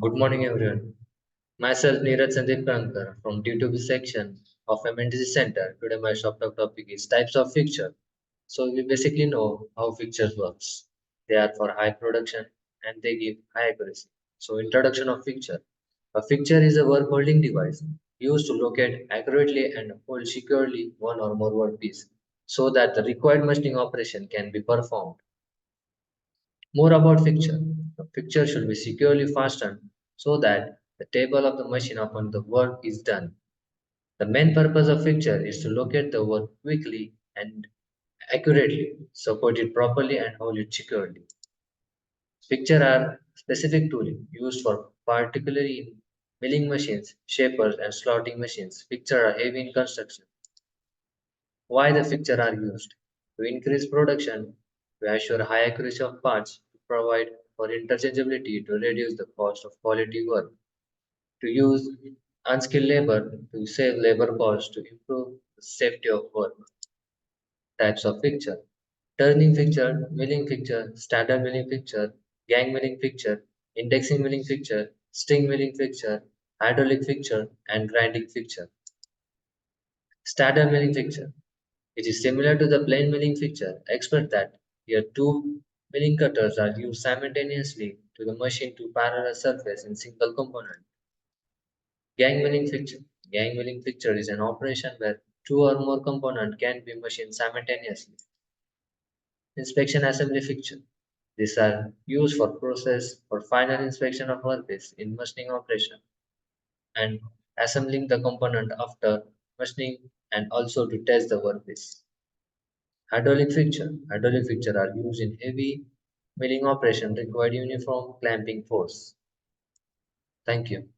Good morning, everyone. Myself, Neeraj Sandeep from D2B section of MNTC Center. Today, my shop talk topic is types of fixture. So, we basically know how fixtures works. They are for high production and they give high accuracy. So, introduction of fixture. A fixture is a work holding device used to locate accurately and hold securely one or more workpiece so that the required machining operation can be performed. More about fixture. The fixture should be securely fastened so that the table of the machine upon the work is done. The main purpose of fixture is to locate the work quickly and accurately, support it properly and hold it securely. Fixture are specific tooling used for particularly in milling machines, shapers and slotting machines. Fixture are heavy in construction. Why the fixture are used? To increase production, to assure high accuracy of parts, to provide for interchangeability, to reduce the cost of quality work, to use unskilled labor, to save labor costs, to improve the safety of work. Types of fixture. Turning fixture, milling fixture, standard milling fixture, gang milling fixture, indexing milling fixture, sting milling fixture, hydraulic fixture, and grinding fixture. Standard milling fixture. It is similar to the plain milling fixture, except that here two milling cutters are used simultaneously to the machine to parallel surface in single component. Gang milling fixture. Gang milling fixture is an operation where two or more components can be machined simultaneously. Inspection assembly fixture. These are used for process for final inspection of workpiece in machining operation and assembling the component after machining and also to test the workpiece. Hydraulic fixture. Hydraulic fixture are used in heavy milling operation required uniform clamping force. Thank you.